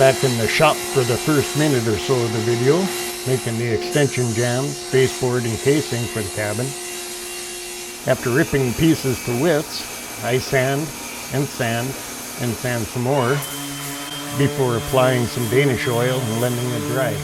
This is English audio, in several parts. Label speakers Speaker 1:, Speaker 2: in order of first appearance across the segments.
Speaker 1: back in the shop for the first minute or so of the video, making the extension jambs, baseboard, and casing for the cabin. After ripping pieces to widths, I sand and sand and sand some more before applying some Danish oil and letting it dry.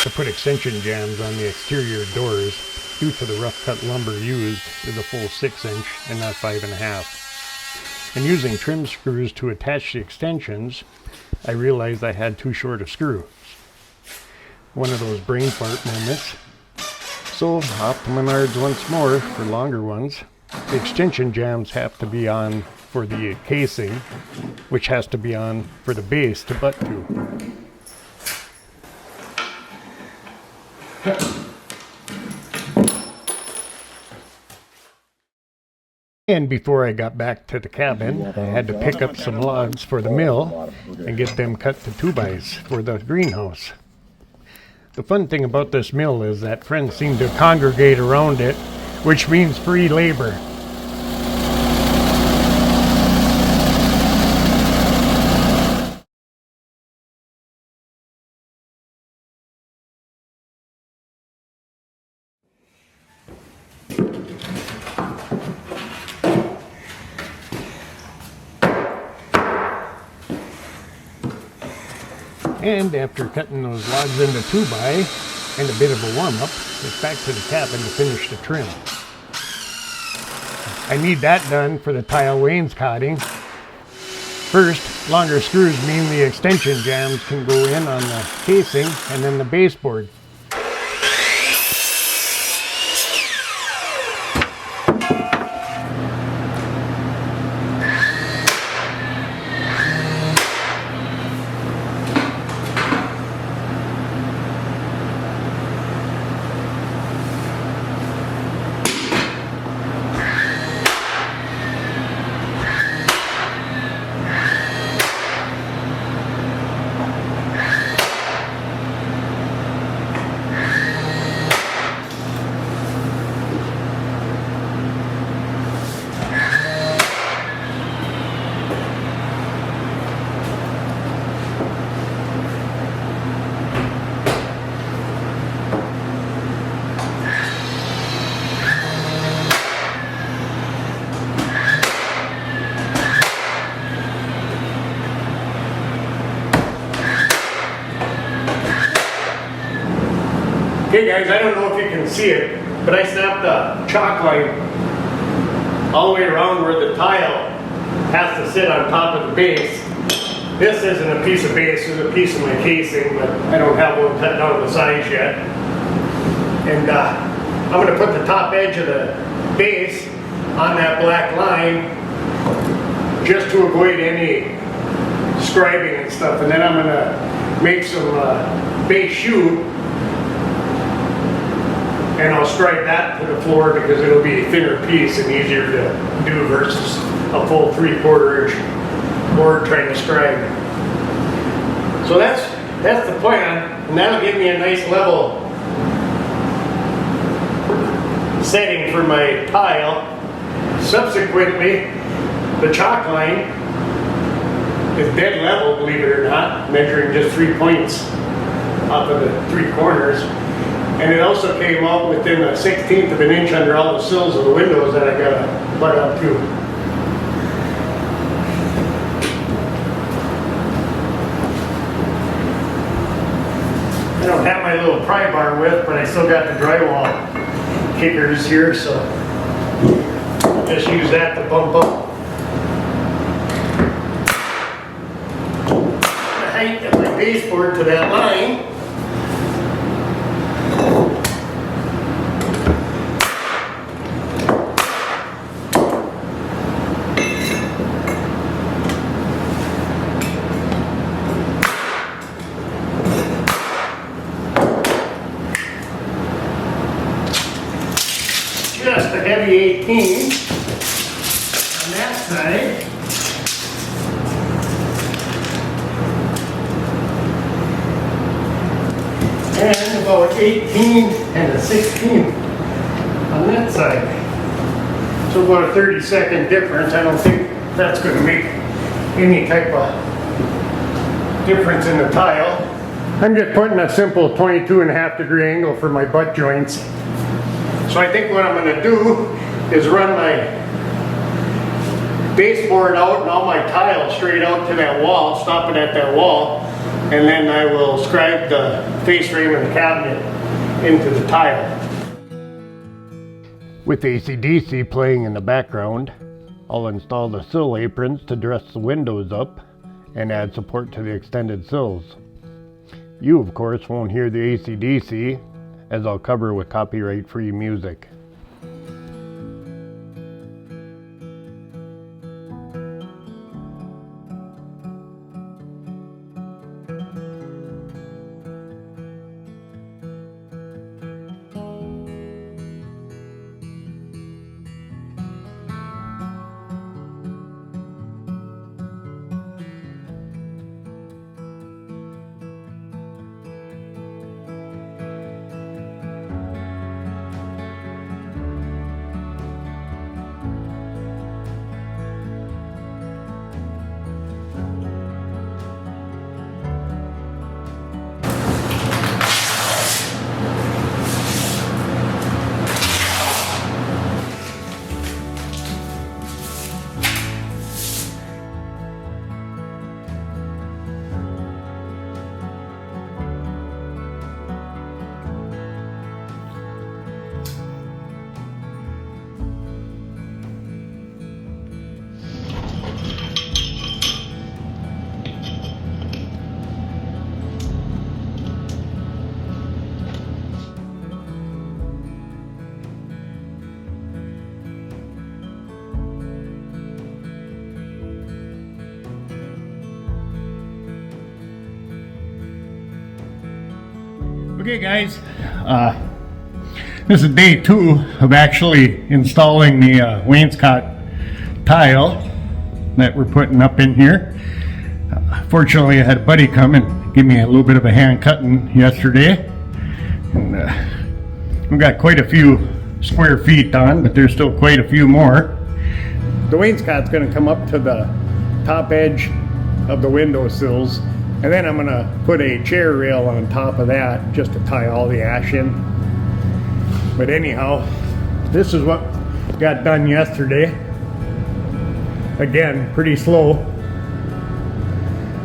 Speaker 1: To put extension jambs on the exterior doors, due to the rough cut lumber used is a full 6-inch and not 5.5. And using trim screws to attach the extensions, I realized I had too short a screw. One of those brain fart moments. So off to Menards once more for longer ones. The extension jambs have to be on for the casing, which has to be on for the base to butt to. And before I got back to the cabin, I had to pick up some logs for the mill and get them cut to 2x for the greenhouse. The fun thing about this mill is that friends seem to congregate around it, which means free labor. And after cutting those logs into 2x and a bit of a warm-up, it's back to the cabin to finish the trim. I need that done for the tile wainscoting. First, longer screws mean the extension jambs can go in on the casing and then the baseboard. Okay guys, I don't know if you can see it, but I snapped the chalk line all the way around where the tile has to sit on top of the base. This isn't a piece of base, it's a piece of my casing, but I don't have one cut down to the size yet. And I'm going to put the top edge of the base on that black line just to avoid any scribing and stuff. And then I'm going to make some base shoe, and I'll scribe that to the floor because it'll be a thinner piece and easier to do versus a full 3/4 inch board trying to scribe. So that's the plan, and that'll give me a nice level setting for my tile. Subsequently, the chalk line is dead level, believe it or not, measuring just 3 points off of the 3 corners. And it also came out within a 1/16 of an inch under all the sills of the windows that I got to butt up to. I don't have my little pry bar with, but I still got the drywall kickers here, so I'll just use that to bump up the height of my baseboard to that line. side. And about 18 and a 16 on that side. So about a 30-second difference. I don't think that's going to make any type of difference in the tile. I'm just putting a simple 22.5-degree angle for my butt joints. So I think what I'm going to do is run my baseboard out and all my tiles straight out to that wall, stop it at that wall, and then I will scribe the face frame of the cabinet into the tile. With AC/DC playing in the background, I'll install the sill aprons to dress the windows up and add support to the extended sills. You, of course, won't hear the AC/DC, as I'll cover with copyright-free music. Okay guys, this is day 2 of actually installing the wainscot tile that we're putting up in here. Fortunately I had a buddy come and give me a little bit of a hand cutting yesterday, and we've got quite a few square feet done, but there's still quite a few more. The wainscot's going to come up to the top edge of the window sills, and then I'm going to put a chair rail on top of that just to tie all the ash in. But anyhow, this is what got done yesterday. Again, pretty slow.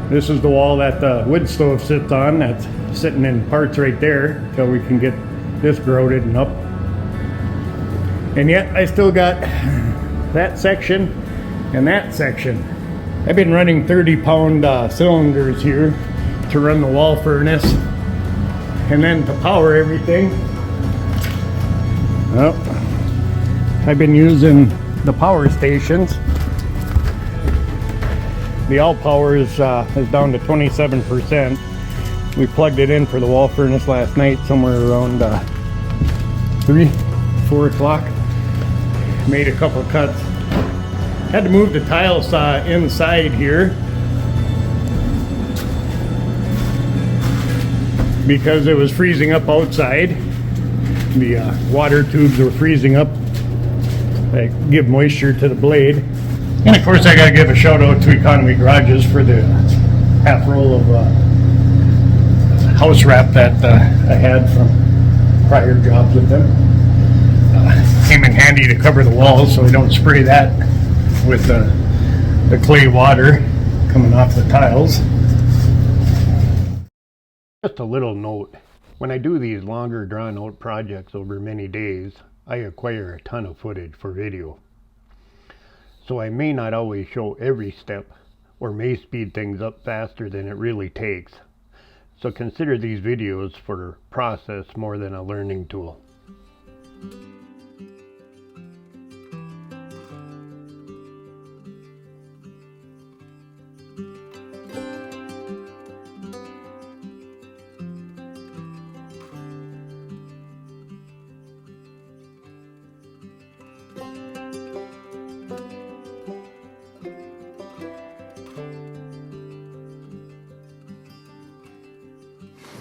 Speaker 1: This is the wall that the wood stove sits on. That's sitting in parts right there until we can get this grouted and up. And yet I still got that section and that section. I've been running 30-pound cylinders here to run the wall furnace, and then to power everything, well, I've been using the power stations. The all power is down to 27%. We plugged it in for the wall furnace last night, somewhere around 3-4 o'clock. Made a couple cuts. Had to move the tile saw inside here because it was freezing up outside. The water tubes were freezing up. They give moisture to the blade. And of course I gotta give a shout out to Economy Garages for the half roll of house wrap that I had from prior jobs with them. Came in handy to cover the walls so we don't spray that with the clay water coming off the tiles. Just a little note, when I do these longer drawn out projects over many days, I acquire a ton of footage for video. So I may not always show every step, or may speed things up faster than it really takes. So consider these videos for process more than a learning tool.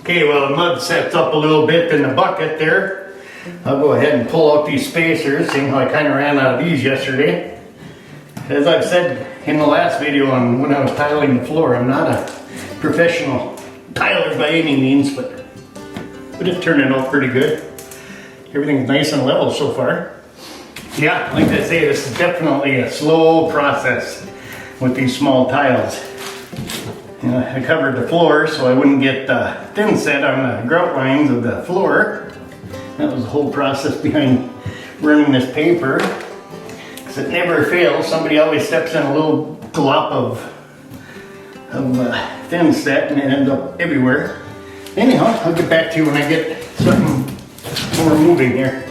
Speaker 1: Okay, well, the mud sets up a little bit in the bucket there. I'll go ahead and pull out these spacers, seeing how I kind of ran out of these yesterday. As I've said in the last video on when I was tiling the floor, I'm not a professional tiler by any means, but it's turning out pretty good. Everything's nice and level so far. Yeah, like I say, this is definitely a slow process with these small tiles. You know, I covered the floor so I wouldn't get thin set on the grout lines of the floor. That was the whole process behind running this paper. Because it never fails, somebody always steps in a little glop of thin set and it ends up everywhere. Anyhow, I'll get back to you when I get something more moving here.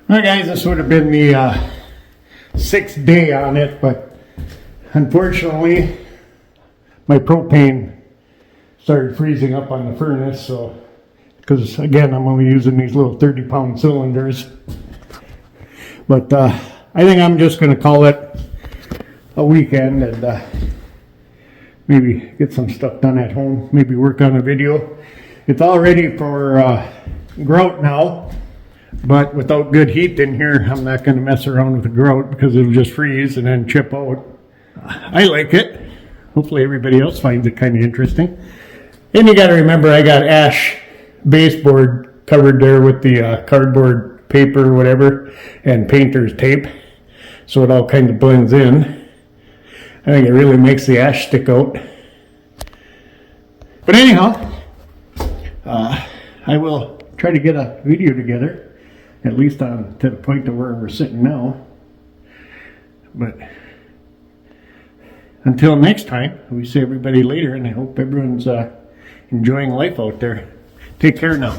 Speaker 1: Alright guys, this would have been the 6th day on it, but unfortunately my propane started freezing up on the furnace, so because again I'm only using these little 30-pound cylinders. But I think I'm just going to call it a weekend and maybe get some stuff done at home, maybe work on a video. It's all ready for grout now. But without good heat in here, I'm not going to mess around with the grout because it'll just freeze and then chip out. I like it. Hopefully everybody else finds it kind of interesting. And you got to remember I got ash baseboard covered there with the cardboard paper or whatever and painter's tape. So it all kind of blends in. I think it really makes the ash stick out. But anyhow, I will try to get a video together. At least on to the point of where we're sitting now. But until next time, we see everybody later, and I hope everyone's enjoying life out there. Take care now.